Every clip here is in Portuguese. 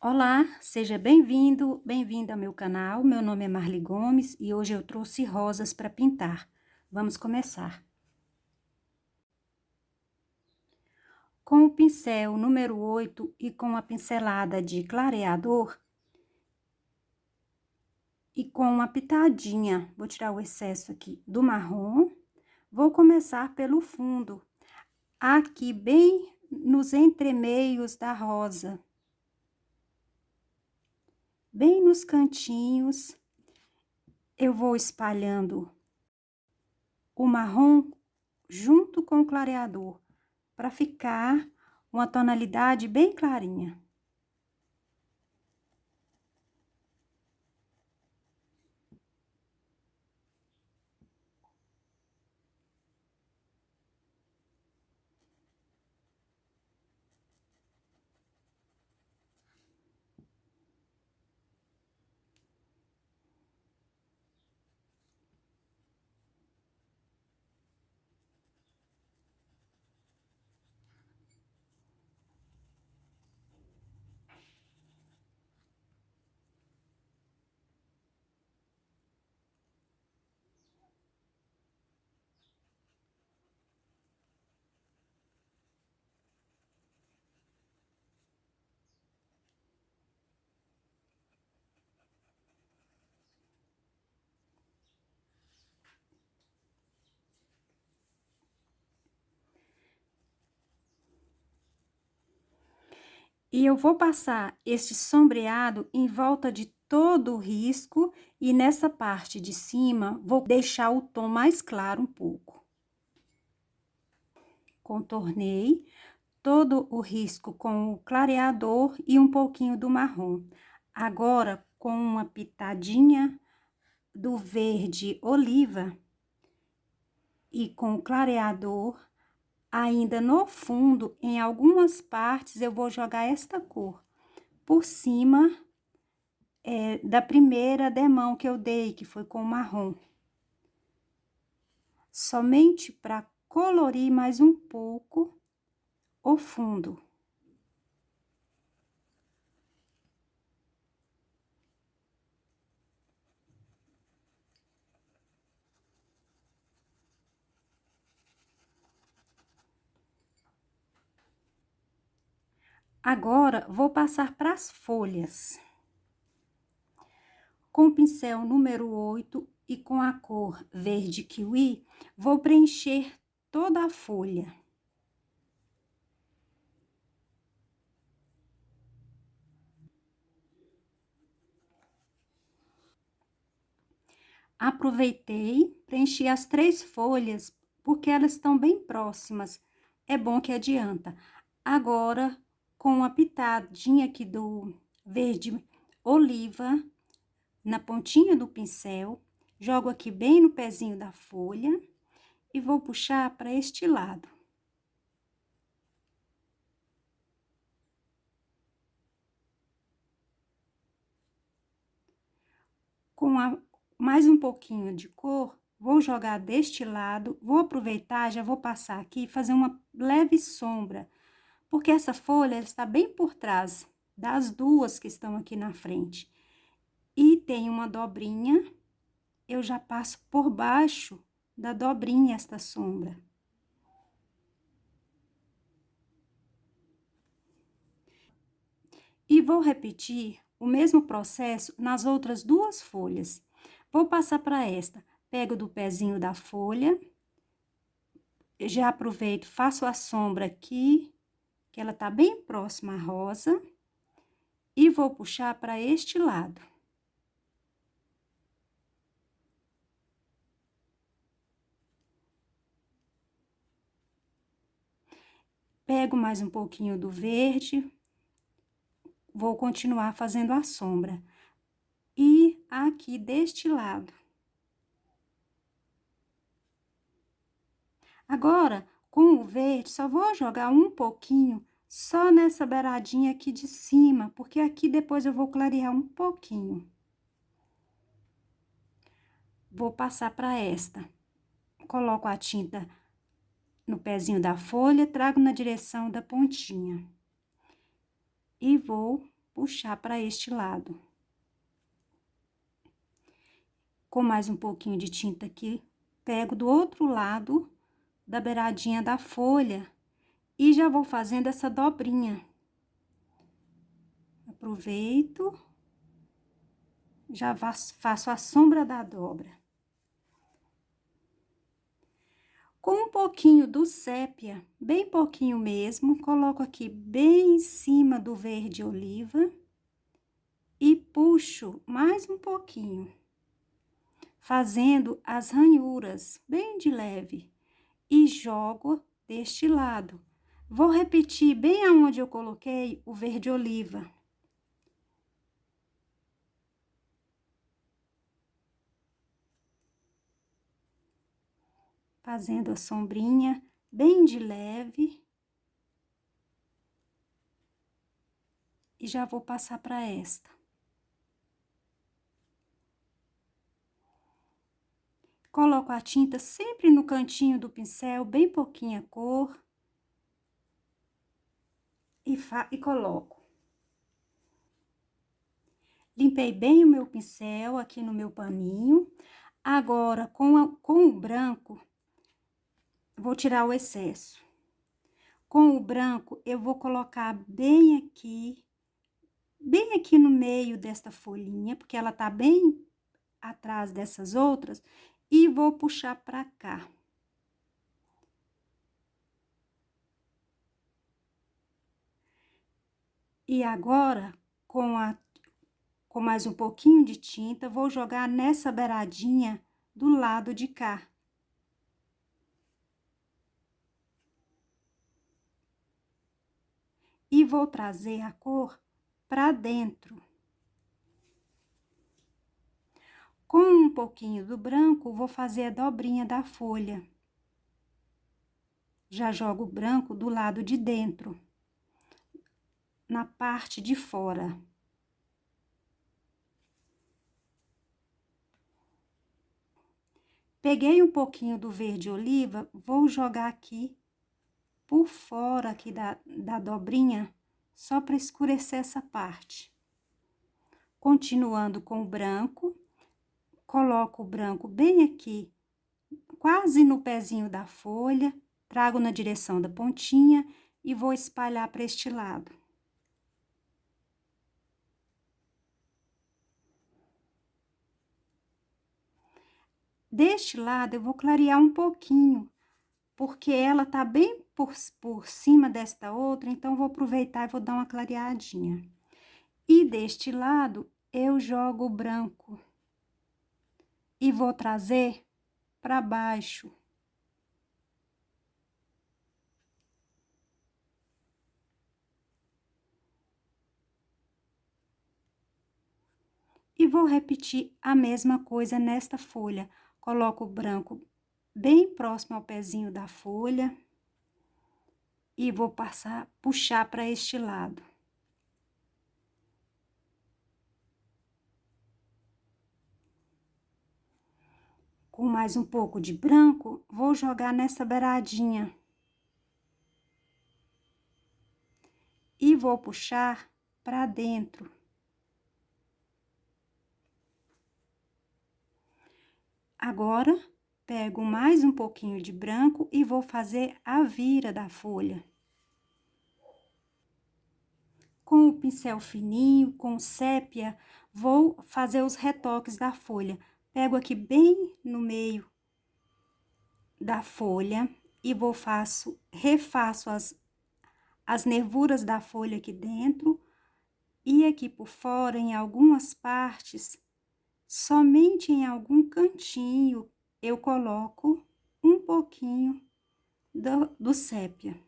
Olá, seja bem-vindo, bem-vinda ao meu canal. Meu nome é Marli Gomes e hoje eu trouxe rosas para pintar. Vamos começar. Com o pincel número 8 e com a pincelada de clareador e com uma pitadinha, vou tirar o excesso aqui do marrom, vou começar pelo fundo, aqui bem nos entremeios da rosa. Bem nos cantinhos, eu vou espalhando o marrom junto com o clareador, para ficar uma tonalidade bem clarinha. E eu vou passar este sombreado em volta de todo o risco e nessa parte de cima vou deixar o tom mais claro um pouco. Contornei todo o risco com o clareador e um pouquinho do marrom. Agora, com uma pitadinha do verde oliva e com o clareador, ainda no fundo, em algumas partes, eu vou jogar esta cor por cima da primeira demão que eu dei, que foi com marrom. Somente para colorir mais um pouco o fundo. Agora, vou passar para as folhas. Com o pincel número 8 e com a cor verde kiwi, vou preencher toda a folha. Aproveitei, preenchi as 3 folhas, porque elas estão bem próximas. É bom que adianta. Agora, com uma pitadinha aqui do verde oliva, na pontinha do pincel, jogo aqui bem no pezinho da folha e vou puxar para este lado. Com mais um pouquinho de cor, vou jogar deste lado, vou aproveitar, já vou passar aqui e fazer uma leve sombra, porque essa folha está bem por trás das duas que estão aqui na frente. E tem uma dobrinha, eu já passo por baixo da dobrinha esta sombra. E vou repetir o mesmo processo nas outras duas folhas. Vou passar para esta, pego do pezinho da folha, já aproveito, faço a sombra aqui, que ela tá bem próxima à rosa, e vou puxar para este lado. Pego mais um pouquinho do verde, vou continuar fazendo a sombra. E aqui deste lado. Agora, com o verde, só vou jogar um pouquinho, só nessa beiradinha aqui de cima, porque aqui depois eu vou clarear um pouquinho. Vou passar para esta. Coloco a tinta no pezinho da folha, trago na direção da pontinha. E vou puxar para este lado. Com mais um pouquinho de tinta aqui, pego do outro lado da beiradinha da folha e já vou fazendo essa dobrinha. Aproveito, já faço a sombra da dobra. Com um pouquinho do sépia, bem pouquinho mesmo, coloco aqui bem em cima do verde oliva e puxo mais um pouquinho, fazendo as ranhuras bem de leve e jogo deste lado. Vou repetir bem aonde eu coloquei o verde oliva. Fazendo a sombrinha bem de leve. E já vou passar para esta. Coloco a tinta sempre no cantinho do pincel, bem pouquinha cor. E coloco. Limpei bem o meu pincel aqui no meu paninho. Agora, com o branco, vou tirar o excesso. Com o branco, eu vou colocar bem aqui no meio desta folhinha, porque ela tá bem atrás dessas outras, e vou puxar pra cá. E agora, com mais um pouquinho de tinta, vou jogar nessa beiradinha do lado de cá. E vou trazer a cor pra dentro. Com um pouquinho do branco, vou fazer a dobrinha da folha. Já jogo o branco do lado de dentro, na parte de fora. Peguei um pouquinho do verde oliva, vou jogar aqui por fora aqui da dobrinha, só para escurecer essa parte. Continuando com o branco, coloco o branco bem aqui, quase no pezinho da folha, trago na direção da pontinha e vou espalhar para este lado. Deste lado, eu vou clarear um pouquinho, porque ela tá bem por cima desta outra, então vou aproveitar e vou dar uma clareadinha. E deste lado, eu jogo o branco e vou trazer para baixo. E vou repetir a mesma coisa nesta folha. Coloco o branco bem próximo ao pezinho da folha e vou puxar para este lado. Com mais um pouco de branco, vou jogar nessa beiradinha. E vou puxar para dentro. Agora, pego mais um pouquinho de branco e vou fazer a vira da folha. Com o pincel fininho, com sépia, vou fazer os retoques da folha. Pego aqui bem no meio da folha e refaço as nervuras da folha aqui dentro e aqui por fora, em algumas partes, somente em algum cantinho, eu coloco um pouquinho do sépia.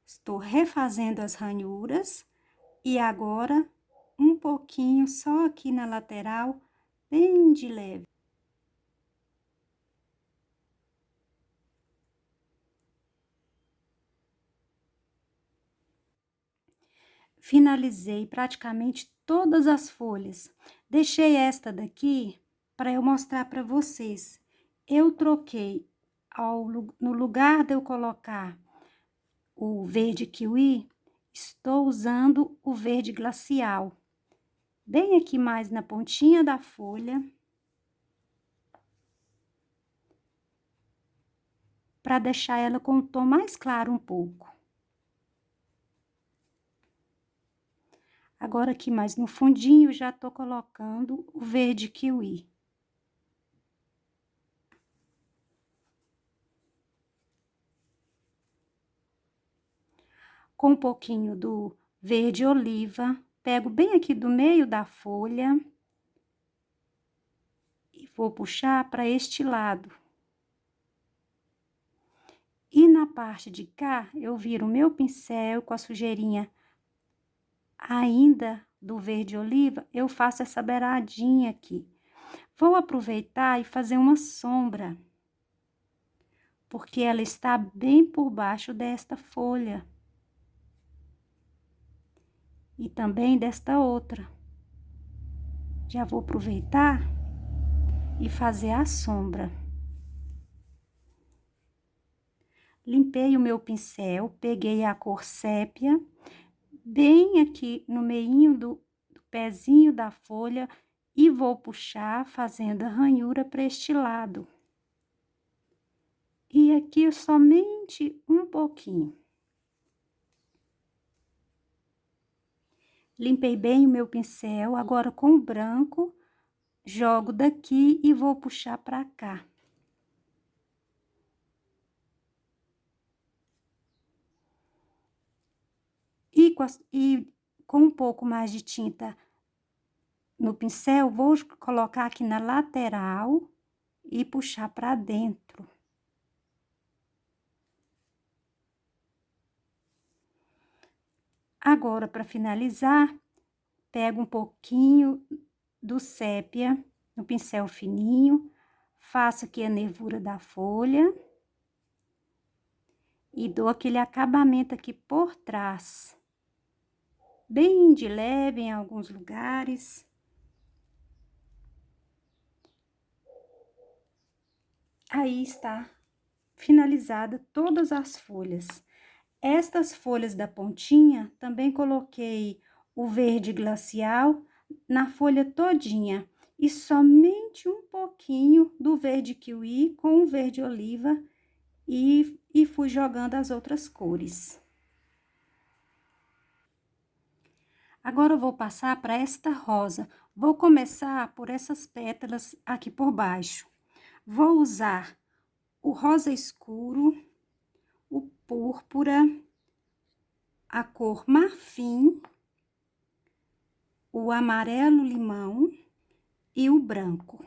Estou refazendo as ranhuras e agora um pouquinho só aqui na lateral, bem de leve. Finalizei praticamente todas as folhas. Deixei esta daqui para eu mostrar para vocês. Eu troquei, no lugar de eu colocar o verde kiwi, estou usando o verde glacial. Bem aqui mais na pontinha da folha. Para deixar ela com um tom mais claro um pouco. Agora, aqui mais no fundinho, já tô colocando o verde kiwi. Com um pouquinho do verde oliva, pego bem aqui do meio da folha e vou puxar para este lado. E na parte de cá, eu viro o meu pincel com a sujeirinha ainda do verde oliva, eu faço essa beiradinha aqui. Vou aproveitar e fazer uma sombra, porque ela está bem por baixo desta folha. E também desta outra. Já vou aproveitar e fazer a sombra. Limpei o meu pincel, peguei a cor sépia, bem aqui no meinho do pezinho da folha e vou puxar fazendo a ranhura para este lado. E aqui somente um pouquinho. Limpei bem o meu pincel, agora com o branco, jogo daqui e vou puxar para cá. E com um pouco mais de tinta no pincel, vou colocar aqui na lateral e puxar para dentro. Agora, para finalizar, pego um pouquinho do sépia no pincel fininho, faço aqui a nervura da folha e dou aquele acabamento aqui por trás. Bem de leve em alguns lugares. Aí está finalizada todas as folhas. Estas folhas da pontinha, também coloquei o verde glacial na folha todinha. E somente um pouquinho do verde kiwi com o verde oliva e fui jogando as outras cores. Agora eu vou passar para esta rosa. Vou começar por essas pétalas aqui por baixo. Vou usar o rosa escuro, o púrpura, a cor marfim, o amarelo limão e o branco.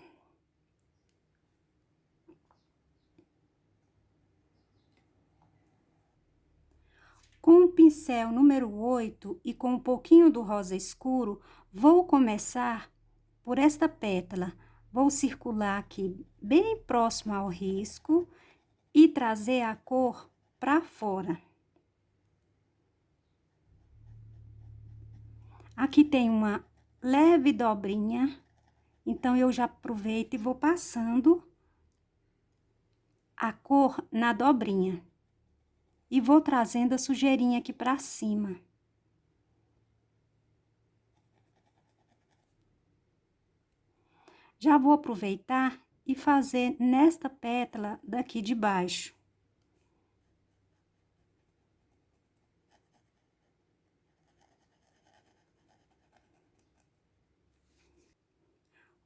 Com o pincel número 8 e com um pouquinho do rosa escuro, vou começar por esta pétala. Vou circular aqui bem próximo ao risco e trazer a cor para fora. Aqui tem uma leve dobrinha, então eu já aproveito e vou passando a cor na dobrinha. E vou trazendo a sujeirinha aqui para cima. Já vou aproveitar e fazer nesta pétala daqui de baixo.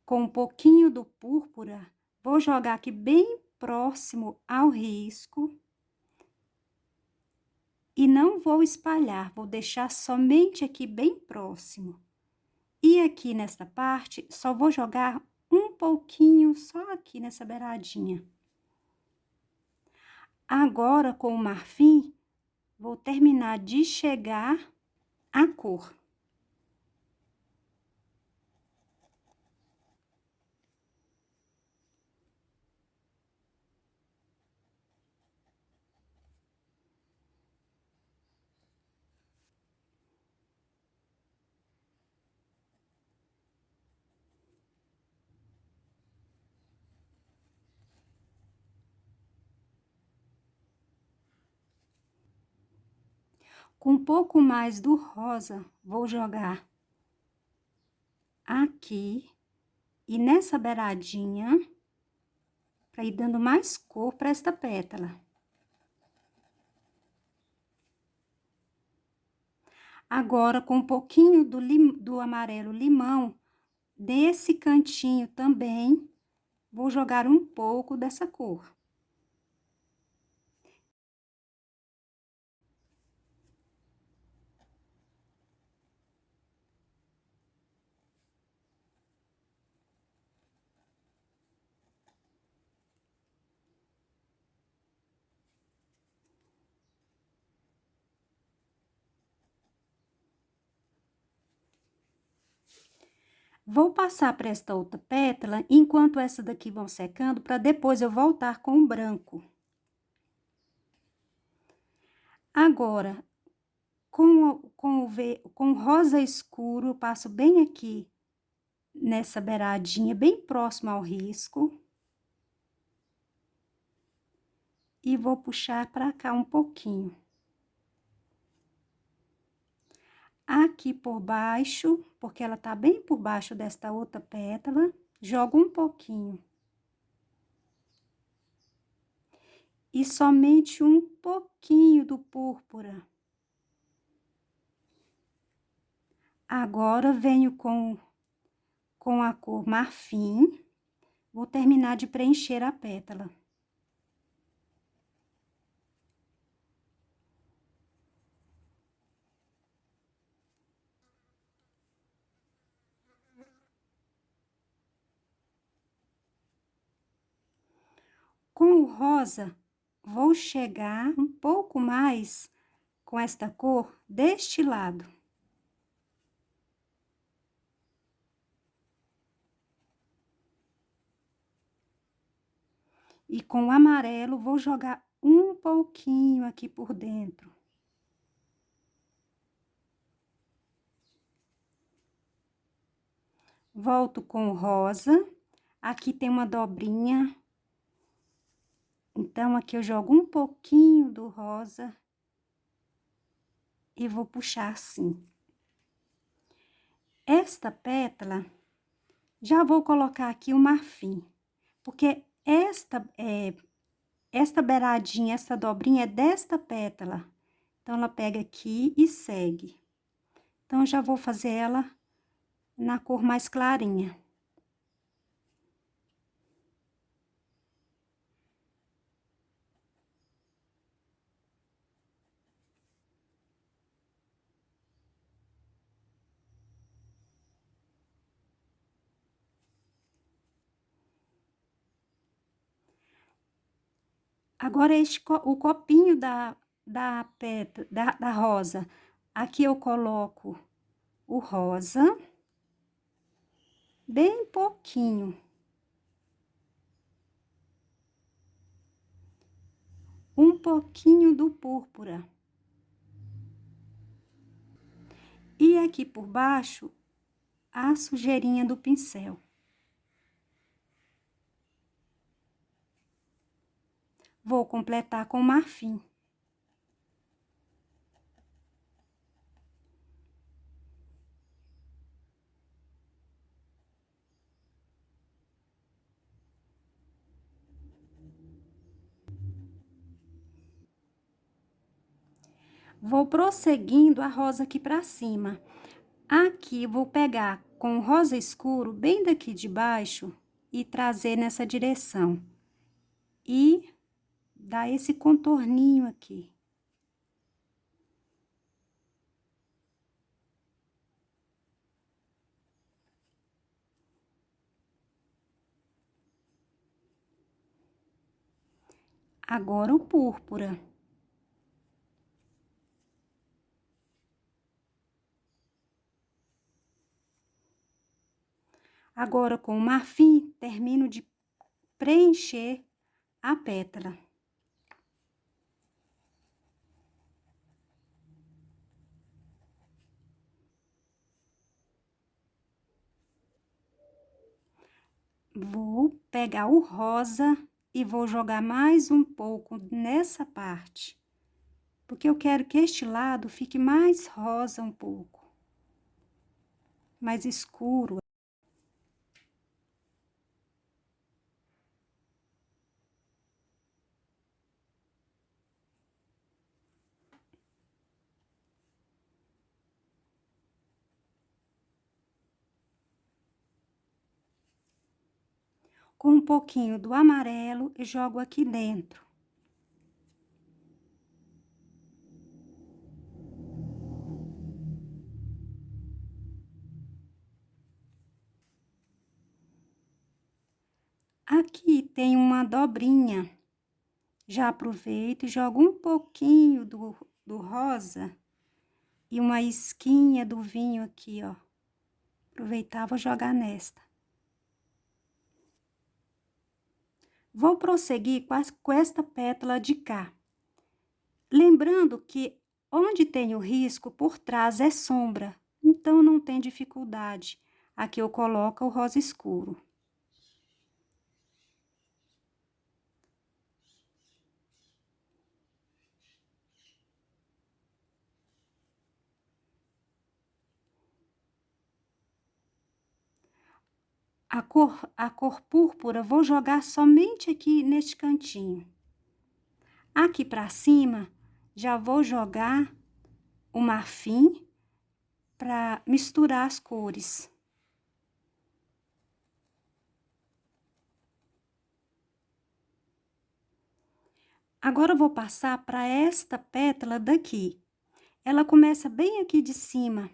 Com um pouquinho do púrpura, vou jogar aqui bem próximo ao risco. E não vou espalhar, vou deixar somente aqui bem próximo. E aqui nesta parte, só vou jogar um pouquinho só aqui nessa beiradinha. Agora, com o marfim, vou terminar de chegar a cor. Com um pouco mais do rosa, vou jogar aqui e nessa beiradinha, para ir dando mais cor para esta pétala. Agora, com um pouquinho do amarelo limão, desse cantinho também, vou jogar um pouco dessa cor. Vou passar para esta outra pétala, enquanto essa daqui vão secando, para depois eu voltar com o branco. Agora, com o rosa escuro, eu passo bem aqui nessa beiradinha, bem próximo ao risco. E vou puxar para cá um pouquinho. Aqui por baixo, porque ela tá bem por baixo desta outra pétala, jogo um pouquinho. E somente um pouquinho do púrpura. Agora, venho com a cor marfim, vou terminar de preencher a pétala. Com o rosa, vou chegar um pouco mais com esta cor deste lado. E com o amarelo, vou jogar um pouquinho aqui por dentro. Volto com o rosa. Aqui tem uma dobrinha. Então, aqui eu jogo um pouquinho do rosa. E vou puxar assim. Esta pétala, já vou colocar aqui o marfim. Porque esta beiradinha, essa dobrinha é desta pétala. Então, ela pega aqui e segue. Então, eu já vou fazer ela na cor mais clarinha. Agora, o copinho da rosa. Aqui eu coloco o rosa, bem pouquinho. Um pouquinho do púrpura. E aqui por baixo, a sujeirinha do pincel. Vou completar com marfim. Vou prosseguindo a rosa aqui pra cima. Aqui, vou pegar com o rosa escuro, bem daqui de baixo, e trazer nessa direção. E dar esse contorninho aqui. Agora, o púrpura. Agora, com o marfim, termino de preencher a pétala. Vou pegar o rosa e vou jogar mais um pouco nessa parte. porque eu quero que este lado fique mais rosa um pouco, mais escuro. Com um pouquinho do amarelo, eu jogo aqui dentro. Aqui tem uma dobrinha. Já aproveito e jogo um pouquinho do rosa e uma isquinha do vinho aqui, ó. Aproveitar, vou jogar nesta. Vou prosseguir com esta pétala de cá. Lembrando que onde tem o risco, por trás é sombra, então não tem dificuldade. Aqui eu coloco o rosa escuro. A cor púrpura vou jogar somente aqui neste cantinho. Aqui pra cima, já vou jogar o marfim para misturar as cores. Agora eu vou passar para esta pétala daqui. Ela começa bem aqui de cima.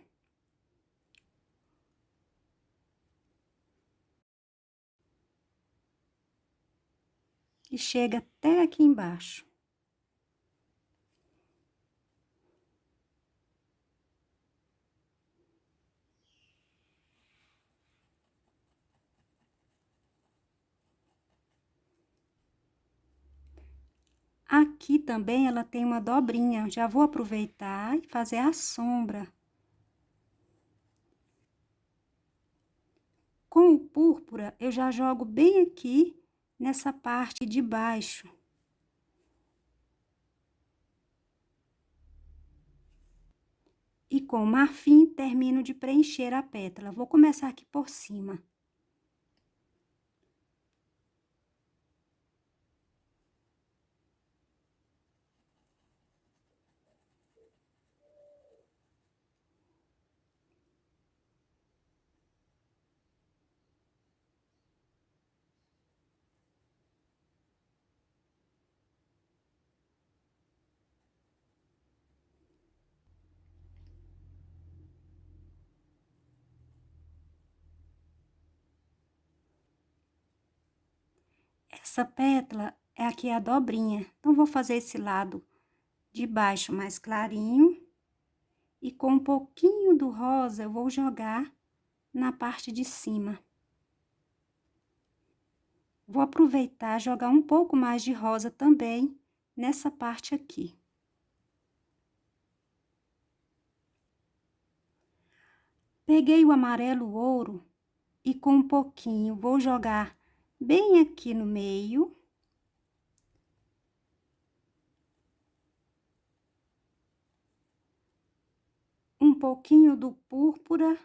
E chega até aqui embaixo. Aqui também ela tem uma dobrinha, já vou aproveitar e fazer a sombra. Com o púrpura, eu já jogo bem aqui nessa parte de baixo. E com o marfim, termino de preencher a pétala. Vou começar aqui por cima. Essa pétala é aqui a dobrinha. Então, vou fazer esse lado de baixo mais clarinho. E com um pouquinho do rosa, eu vou jogar na parte de cima. Vou aproveitar e jogar um pouco mais de rosa também nessa parte aqui. Peguei o amarelo ouro e com um pouquinho vou jogar bem aqui no meio. Um pouquinho do púrpura,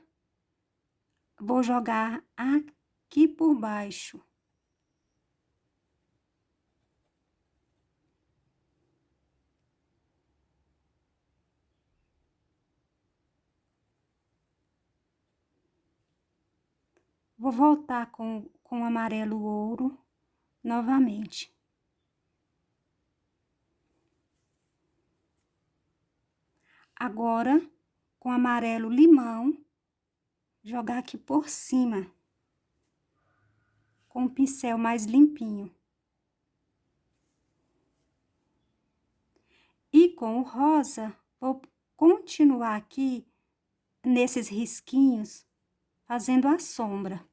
vou jogar aqui por baixo. Vou voltar com o amarelo ouro novamente. Agora, com amarelo limão, jogar aqui por cima, com o pincel mais limpinho. E com o rosa, vou continuar aqui nesses risquinhos, fazendo a sombra.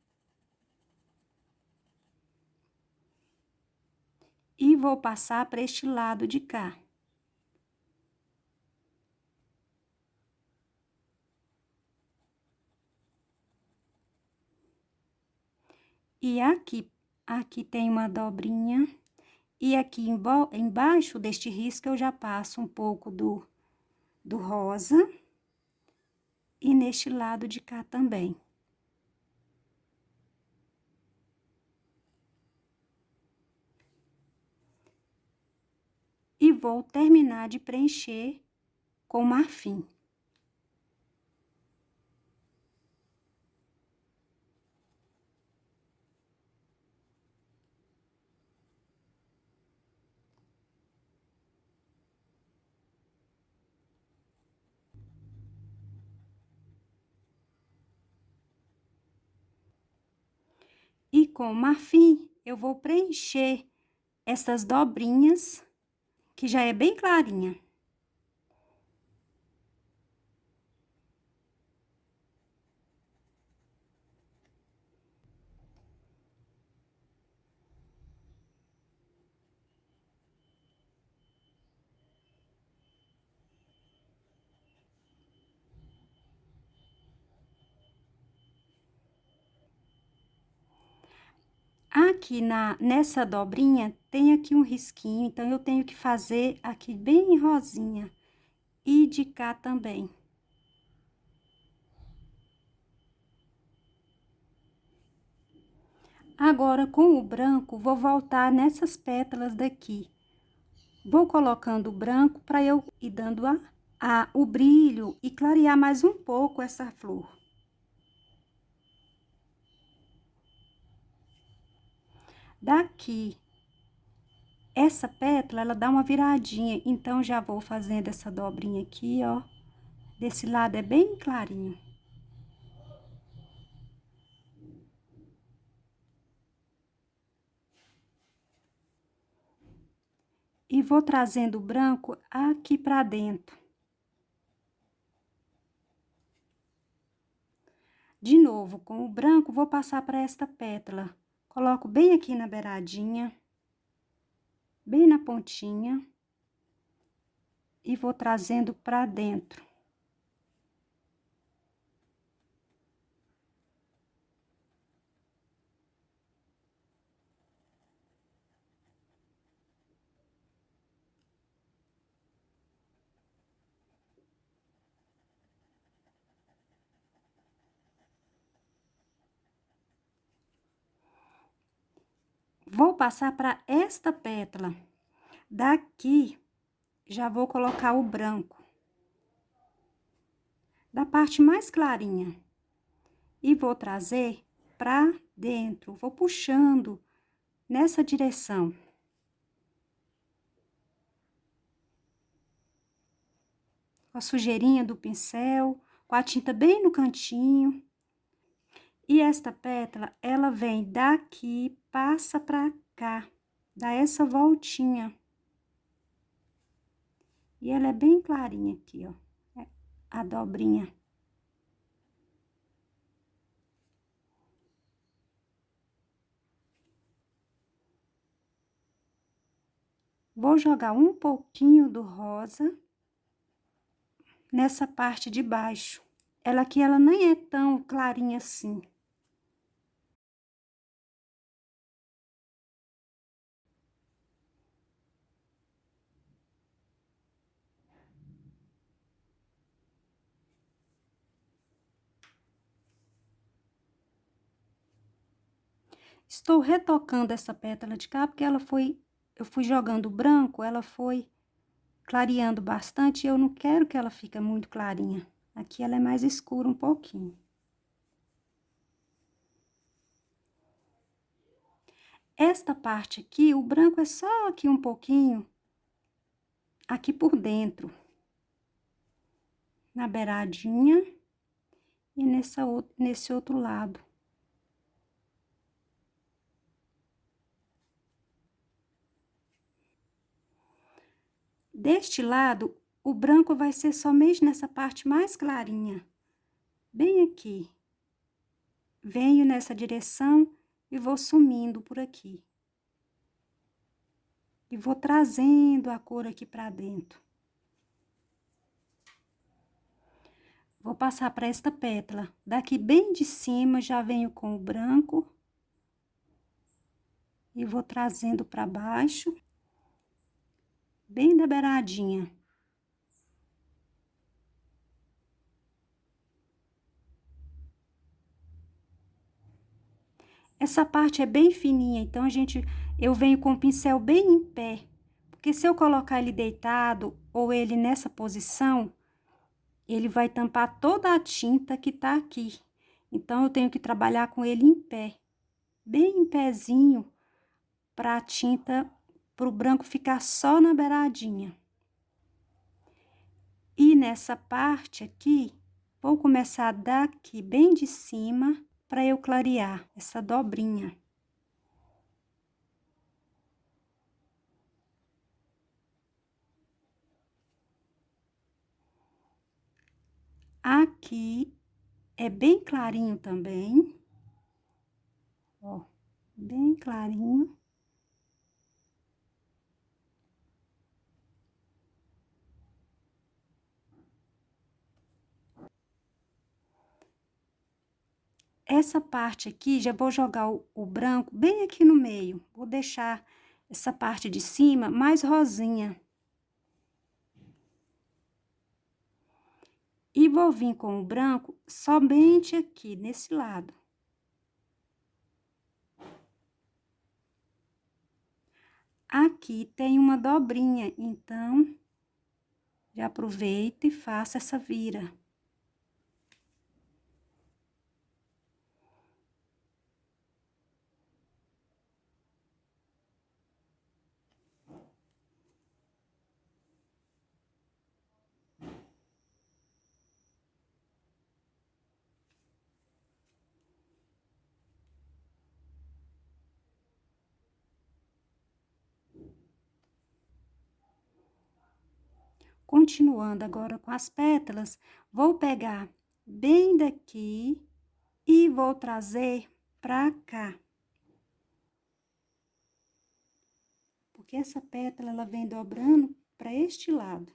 E vou passar para este lado de cá. E aqui tem uma dobrinha. E aqui embaixo deste risco eu já passo um pouco do rosa. E neste lado de cá também. E vou terminar de preencher com marfim. E com marfim, eu vou preencher essas dobrinhas, que já é bem clarinha. Aqui nessa dobrinha, tem aqui um risquinho, então eu tenho que fazer aqui bem rosinha. E de cá também. Agora, com o branco, vou voltar nessas pétalas daqui. Vou colocando o branco para eu ir dando o brilho e clarear mais um pouco essa flor. Daqui, essa pétala, ela dá uma viradinha, então já vou fazendo essa dobrinha aqui, ó. Desse lado é bem clarinho. E vou trazendo o branco aqui pra dentro. De novo, com o branco, vou passar para esta pétala. Coloco bem aqui na beiradinha, bem na pontinha. E vou trazendo pra dentro. Vou passar para esta pétala. Daqui, já vou colocar o branco. Da parte mais clarinha. E vou trazer pra dentro. Vou puxando nessa direção. Com a sujeirinha do pincel, com a tinta bem no cantinho. E esta pétala, ela vem daqui, passa pra cá. Dá essa voltinha. E ela é bem clarinha aqui, ó. A dobrinha. Vou jogar um pouquinho do rosa nessa parte de baixo. Ela aqui, ela nem é tão clarinha assim. Estou retocando essa pétala de cá, porque eu fui jogando branco, ela foi clareando bastante, e eu não quero que ela fique muito clarinha. Aqui ela é mais escura um pouquinho. Esta parte aqui, o branco é só aqui um pouquinho, aqui por dentro. Na beiradinha e nesse outro lado. Deste lado, o branco vai ser somente nessa parte mais clarinha. Bem aqui. Venho nessa direção e vou sumindo por aqui. E vou trazendo a cor aqui pra dentro. Vou passar para esta pétala. Daqui bem de cima, já venho com o branco. E vou trazendo para baixo. bem da beiradinha. Essa parte é bem fininha, então eu venho com o pincel bem em pé, porque se eu colocar ele deitado ou ele nessa posição, ele vai tampar toda a tinta que tá aqui. Então, eu tenho que trabalhar com ele em pé, bem em pezinho, para a tinta, para o branco ficar só na beiradinha. E nessa parte aqui, vou começar daqui bem de cima, para eu clarear essa dobrinha. Aqui é bem clarinho também. Ó, bem clarinho. Essa parte aqui, já vou jogar o branco bem aqui no meio. Vou deixar essa parte de cima mais rosinha. E vou vir com o branco somente aqui, nesse lado. Aqui tem uma dobrinha, então, já aproveito e faço essa vira. Continuando agora com as pétalas, vou pegar bem daqui e vou trazer pra cá. Porque essa pétala, ela vem dobrando para este lado.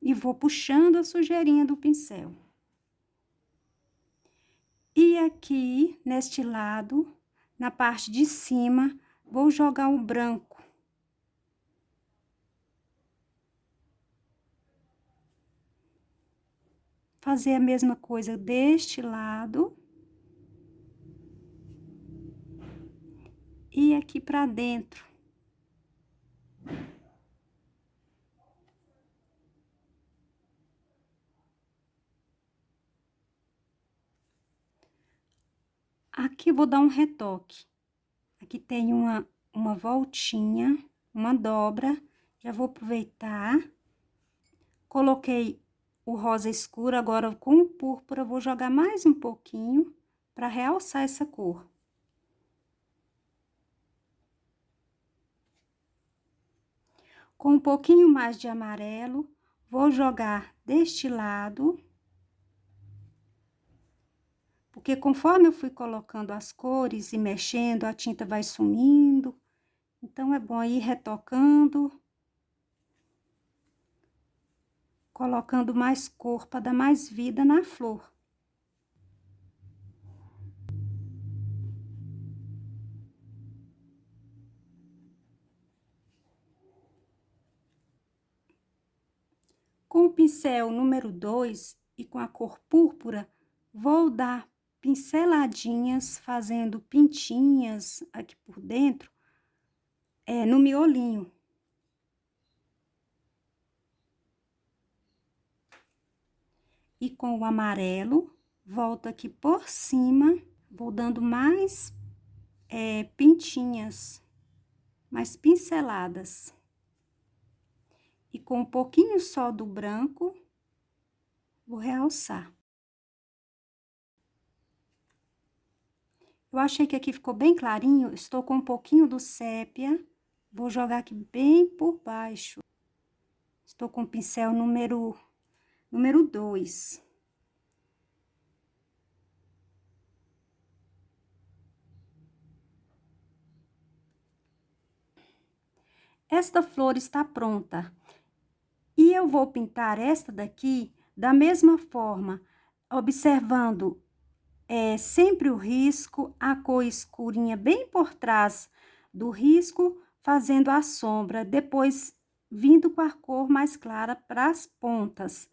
E vou puxando a sujeirinha do pincel. E aqui, neste lado, na parte de cima, vou jogar o branco. Fazer a mesma coisa deste lado. E aqui pra dentro. Aqui vou dar um retoque. Aqui tem uma voltinha, uma dobra. Já vou aproveitar. Coloquei o rosa escuro, agora com o púrpura, vou jogar mais um pouquinho para realçar essa cor. Com um pouquinho mais de amarelo, vou jogar deste lado. Porque conforme eu fui colocando as cores e mexendo, a tinta vai sumindo. Então, é bom ir retocando. Colocando mais cor para dar mais vida na flor. Com o pincel número 2 e com a cor púrpura, vou dar pinceladinhas, fazendo pintinhas aqui por dentro, no miolinho. E com o amarelo, volto aqui por cima, vou dando mais pintinhas, mais pinceladas. E com um pouquinho só do branco, vou realçar. Eu achei que aqui ficou bem clarinho, estou com um pouquinho do sépia, vou jogar aqui bem por baixo. Estou com o pincel número 2. Esta flor está pronta. E eu vou pintar esta daqui da mesma forma, observando sempre o risco, a cor escurinha bem por trás do risco, fazendo a sombra, depois vindo com a cor mais clara para as pontas.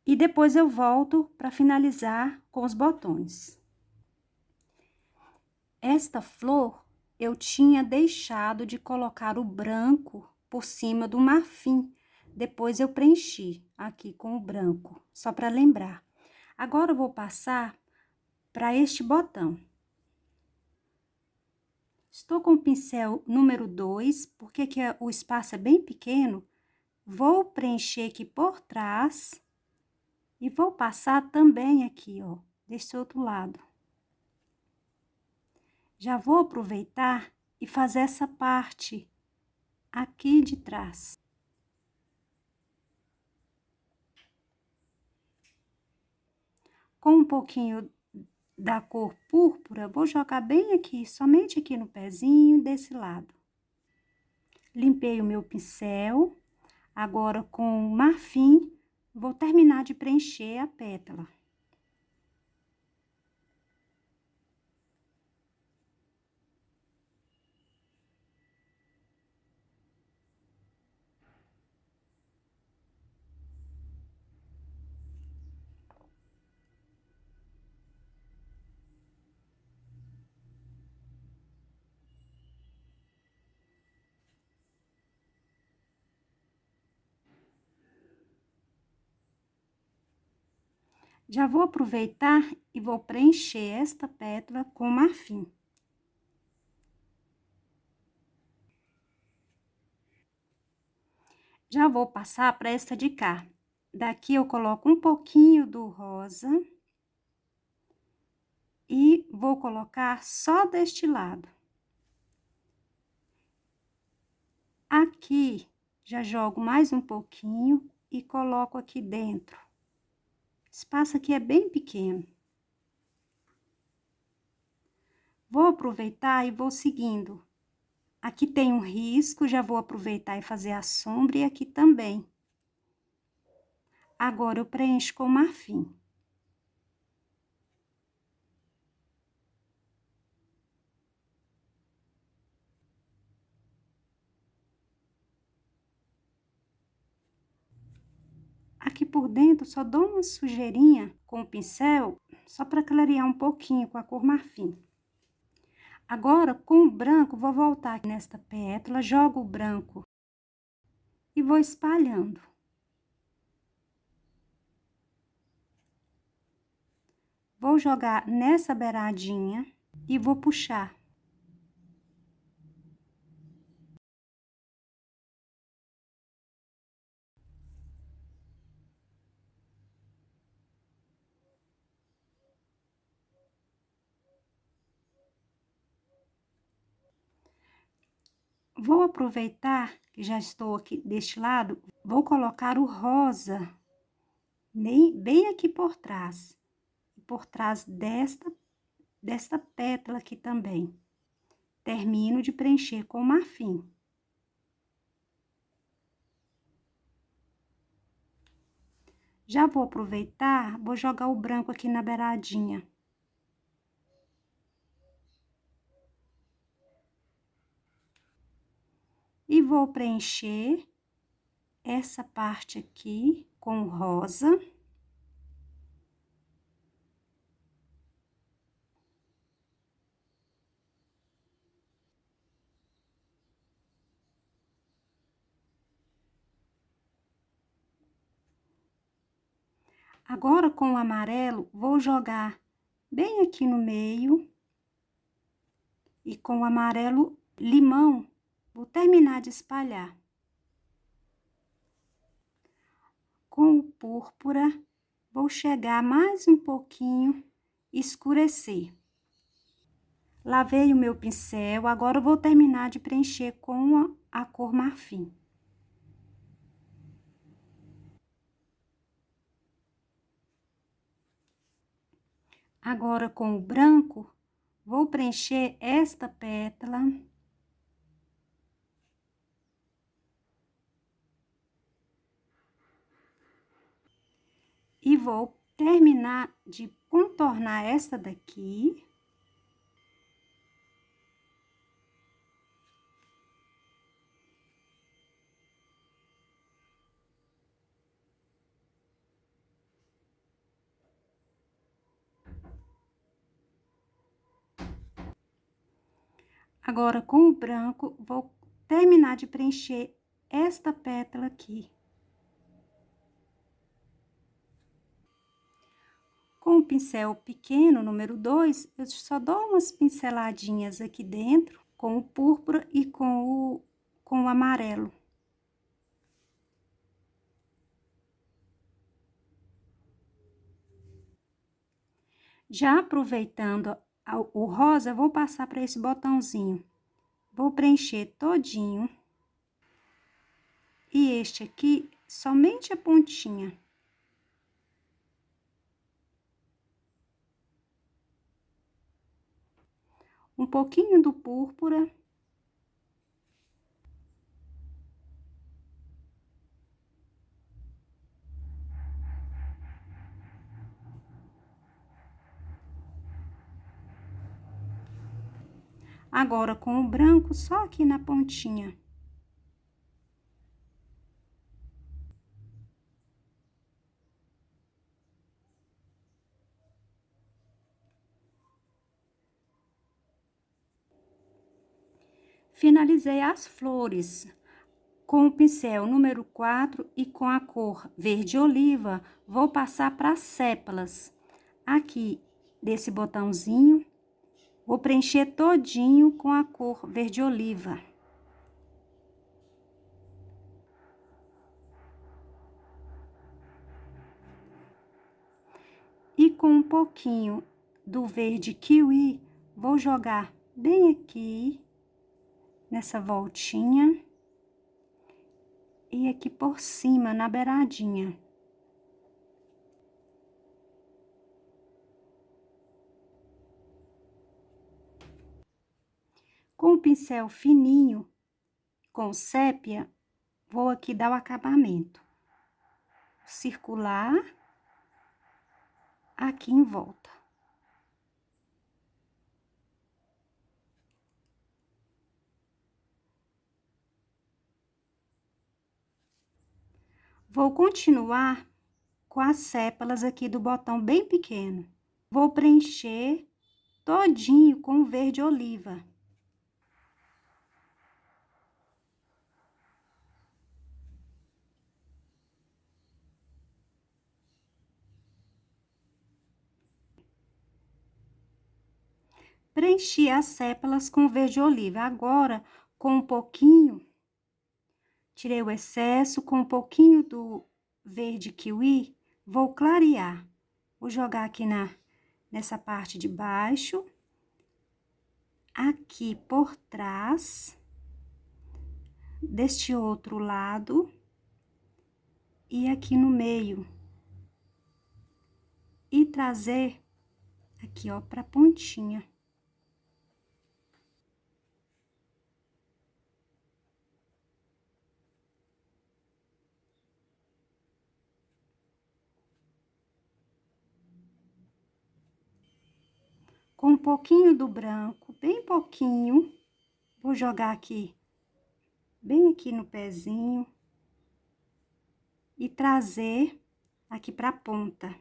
E depois eu volto para finalizar com os botões. Esta flor, eu tinha deixado de colocar o branco por cima do marfim. Depois eu preenchi aqui com o branco, só para lembrar. Agora eu vou passar para este botão. Estou com o pincel número 2, porque aqui o espaço é bem pequeno. Vou preencher aqui por trás e vou passar também aqui, ó, desse outro lado. Já vou aproveitar e fazer essa parte aqui de trás. Com um pouquinho da cor púrpura, vou jogar bem aqui, somente aqui no pezinho desse lado. Limpei o meu pincel, agora com o marfim, vou terminar de preencher a pétala. Já vou aproveitar e vou preencher esta pétala com marfim. Já vou passar para esta de cá. Daqui eu coloco um pouquinho do rosa. E vou colocar só deste lado. Aqui, já jogo mais um pouquinho e coloco aqui dentro. O espaço aqui é bem pequeno. Vou aproveitar e vou seguindo. Aqui tem um risco, já vou aproveitar e fazer a sombra e aqui também. Agora, eu preencho com marfim. Aqui por dentro, só dou uma sujeirinha com o pincel, só para clarear um pouquinho com a cor marfim. Agora, com o branco, vou voltar aqui nesta pétala, jogo o branco e vou espalhando. Vou jogar nessa beiradinha e vou puxar. Vou aproveitar que já estou aqui deste lado, vou colocar o rosa bem aqui por trás. E por trás desta pétala aqui também. Termino de preencher com marfim. Já vou aproveitar, vou jogar o branco aqui na beiradinha. E vou preencher essa parte aqui com rosa. Agora, com o amarelo, vou jogar bem aqui no meio. E com o amarelo limão, vou terminar de espalhar. Com o púrpura, vou chegar mais um pouquinho, escurecer. Lavei o meu pincel, agora eu vou terminar de preencher com a cor marfim. Agora, com o branco, vou preencher esta pétala. E vou terminar de contornar esta daqui. Agora, com o branco, vou terminar de preencher esta pétala aqui. Com o pincel pequeno, número 2, eu só dou umas pinceladinhas aqui dentro, com o púrpura e com o amarelo. Já aproveitando o rosa, vou passar para esse botãozinho. Vou preencher todinho. E este aqui, somente a pontinha. Um pouquinho do púrpura. Agora, com o branco, só aqui na pontinha. Finalizei as flores com o pincel número 4 e com a cor verde oliva, vou passar para as sépalas. Aqui, desse botãozinho, vou preencher todinho com a cor verde oliva. E com um pouquinho do verde kiwi, vou jogar bem aqui, nessa voltinha. E aqui por cima, na beiradinha. Com o pincel fininho, com sépia, vou aqui dar o acabamento. Circular aqui em volta. Vou continuar com as sépalas aqui do botão bem pequeno. Vou preencher todinho com o verde oliva. Preenchi as sépalas com verde oliva. Agora, com um pouquinho, tirei o excesso, com um pouquinho do verde kiwi, vou clarear. Vou jogar aqui nessa parte de baixo, aqui por trás, deste outro lado, e aqui no meio. E trazer aqui, ó, pra pontinha. Com um pouquinho do branco, bem pouquinho, vou jogar aqui, bem aqui no pezinho. E trazer aqui pra ponta.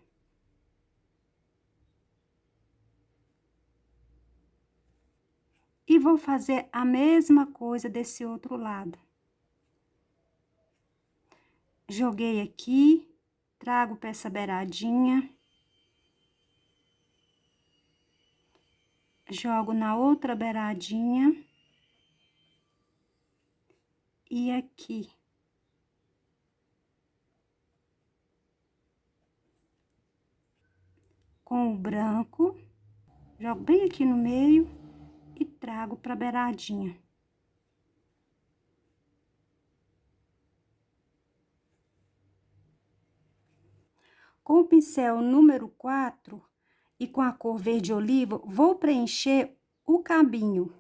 E vou fazer a mesma coisa desse outro lado. Joguei aqui, trago pra essa beiradinha. Jogo na outra beiradinha. E aqui. Com o branco, jogo bem aqui no meio e trago pra beiradinha. Com o pincel número 4 e com a cor verde oliva, vou preencher o cabinho.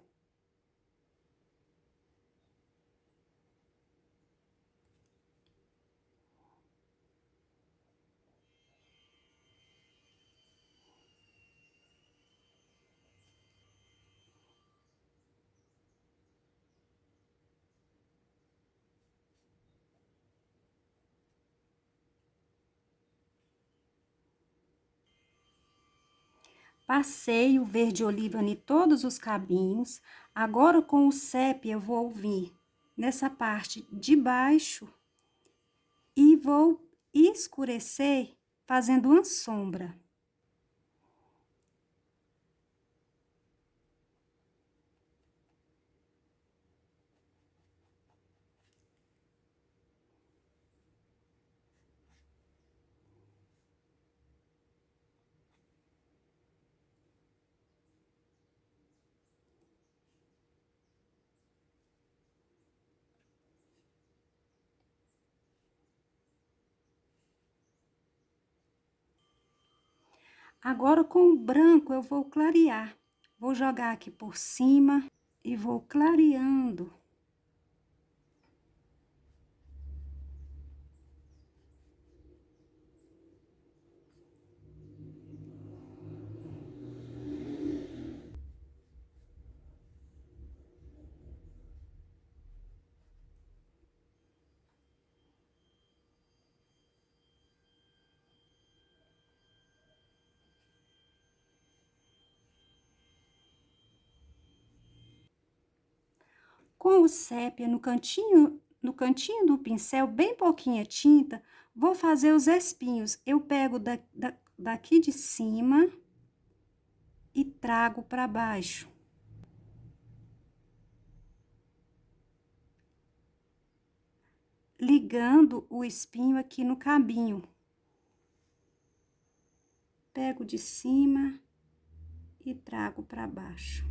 Passei o verde oliva em todos os cabinhos. Agora, com o sépia, eu vou vir nessa parte de baixo e vou escurecer fazendo uma sombra. Agora, com o branco, eu vou clarear. Vou jogar aqui por cima e vou clareando. Com o sépia no cantinho do pincel, bem pouquinha tinta, vou fazer os espinhos. Eu pego daqui de cima e trago para baixo. Ligando o espinho aqui no cabinho. Pego de cima e trago para baixo.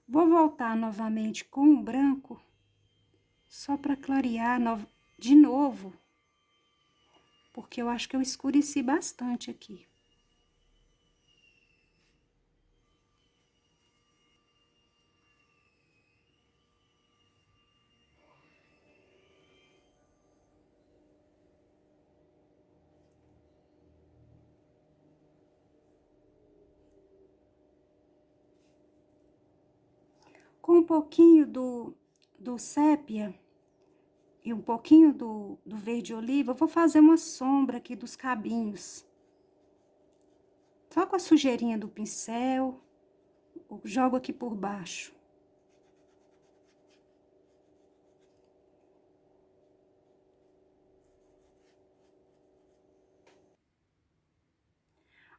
Vou voltar novamente com o branco, só para clarear de novo, porque eu acho que eu escureci bastante aqui. Com um pouquinho do sépia e um pouquinho do verde oliva, eu vou fazer uma sombra aqui dos cabinhos. Só com a sujeirinha do pincel, eu jogo aqui por baixo.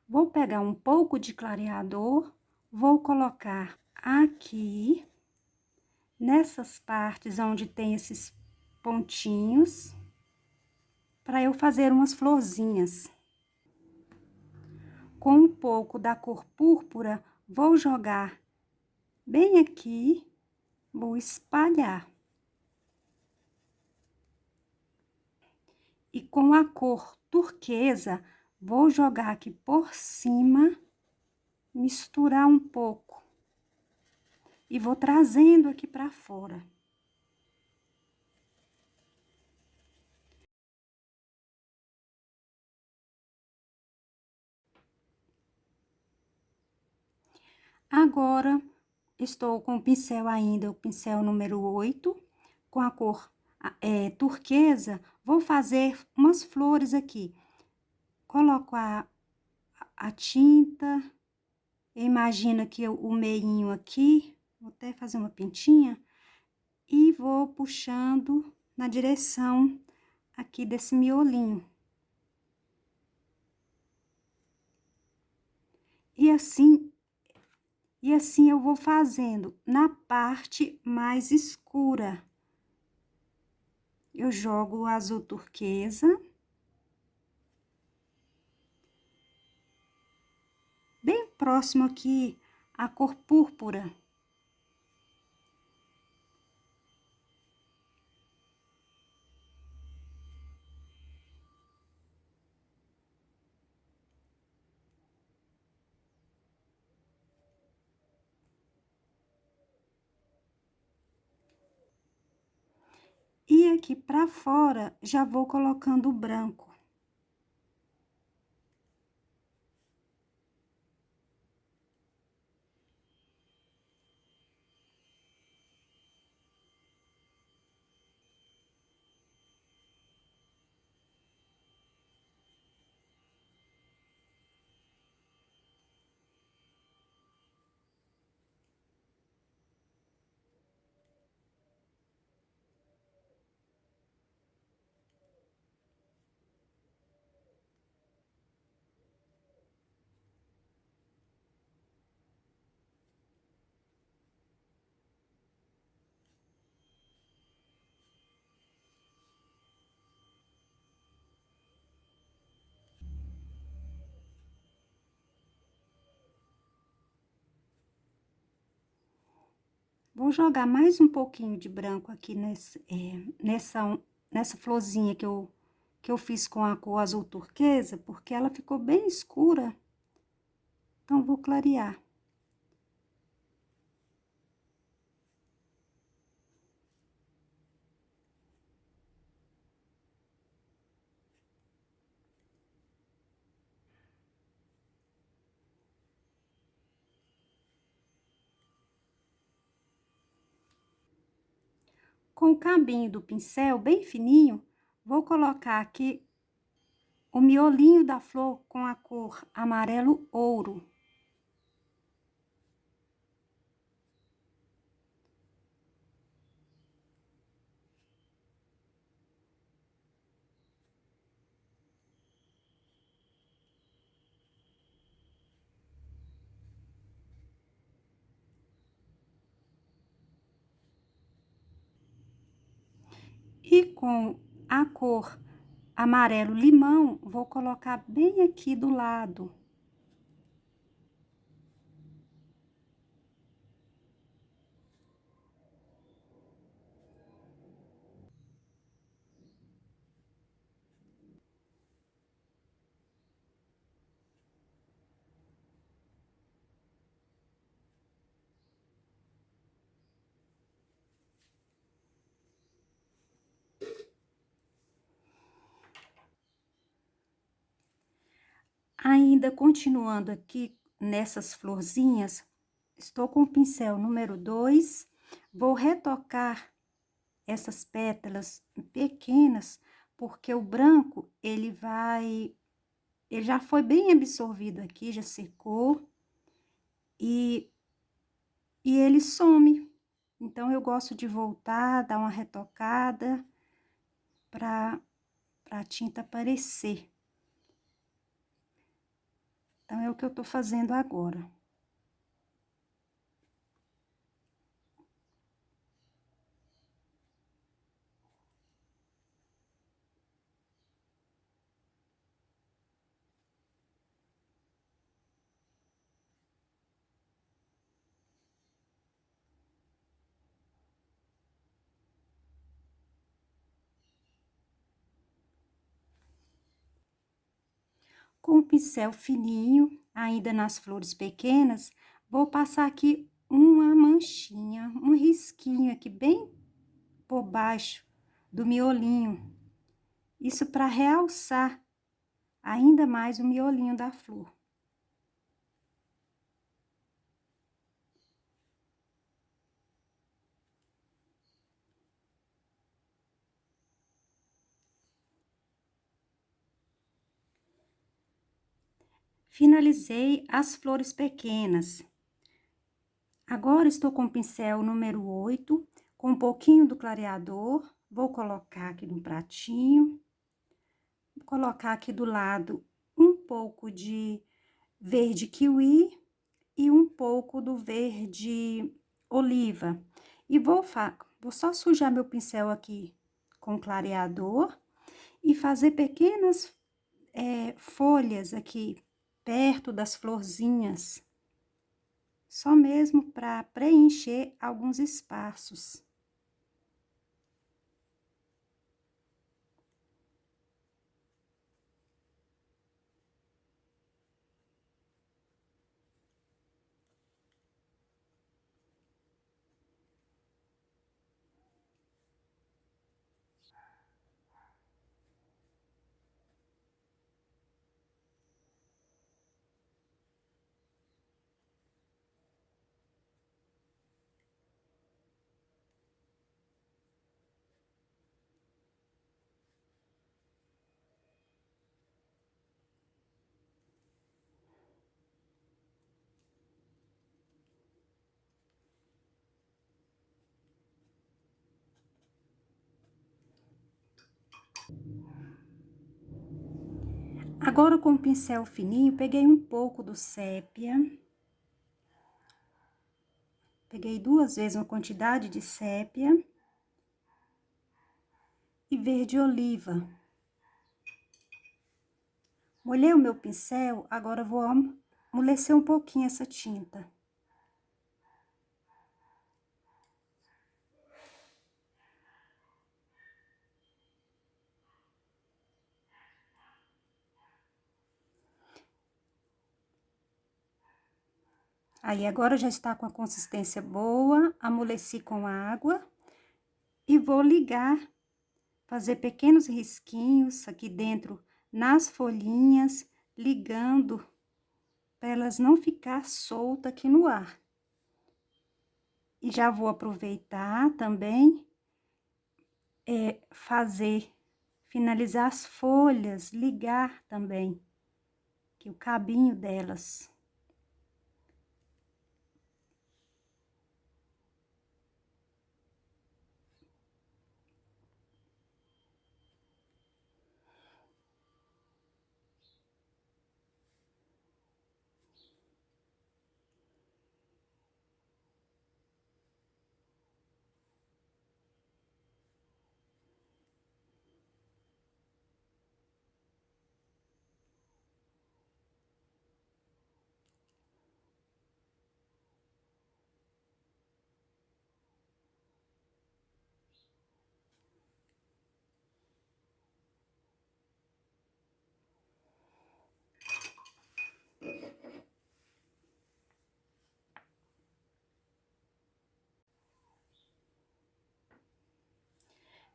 Vou pegar um pouco de clareador, vou colocar aqui, nessas partes onde tem esses pontinhos, para eu fazer umas florzinhas. Com um pouco da cor púrpura, vou jogar bem aqui, vou espalhar. E com a cor turquesa, vou jogar aqui por cima, misturar um pouco. E vou trazendo aqui para fora. Agora, estou com o pincel ainda, o pincel número 8, com a cor turquesa, vou fazer umas flores aqui. Coloco a tinta, imagina que o meinho aqui, vou até fazer uma pintinha, e vou puxando na direção aqui desse miolinho. E assim eu vou fazendo na parte mais escura. Eu jogo o azul turquesa. Bem próximo aqui a cor púrpura. E aqui pra fora, já vou colocando o branco. Vou jogar mais um pouquinho de branco aqui nessa florzinha que eu fiz com a cor azul turquesa, porque ela ficou bem escura. Então, vou clarear. Com o cabinho do pincel bem fininho, vou colocar aqui o miolinho da flor com a cor amarelo ouro. E com a cor amarelo limão, vou colocar bem aqui do lado. Ainda continuando aqui nessas florzinhas, estou com o pincel número 2, vou retocar essas pétalas pequenas, porque o branco, ele já foi bem absorvido aqui, já secou, e ele some. Então, eu gosto de voltar, dar uma retocada, para a tinta aparecer. Então, é o que eu tô fazendo agora. Com o pincel fininho, ainda nas flores pequenas, vou passar aqui uma manchinha, um risquinho aqui bem por baixo do miolinho. Isso para realçar ainda mais o miolinho da flor. Finalizei as flores pequenas. Agora, estou com o pincel número 8, com um pouquinho do clareador. Vou colocar aqui no pratinho. Vou colocar aqui do lado um pouco de verde kiwi e um pouco do verde oliva. E vou só sujar meu pincel aqui com clareador e fazer pequenas folhas aqui perto das florzinhas. Só mesmo para preencher alguns espaços. Agora, com o pincel fininho, peguei um pouco do sépia. Peguei 2 vezes uma quantidade de sépia. E verde oliva. Molhei o meu pincel, agora vou amolecer um pouquinho essa tinta. Aí, agora já está com a consistência boa, amoleci com água e vou ligar, fazer pequenos risquinhos aqui dentro nas folhinhas, ligando para elas não ficar soltas aqui no ar. E já vou aproveitar também, finalizar as folhas, ligar também, que o cabinho delas.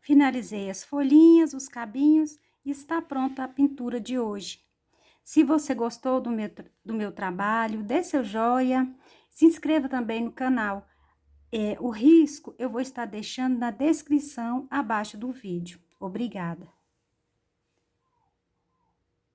Finalizei as folhinhas, os cabinhos e está pronta a pintura de hoje. Se você gostou do meu trabalho, dê seu joia, se inscreva também no canal. O risco eu vou estar deixando na descrição abaixo do vídeo. Obrigada!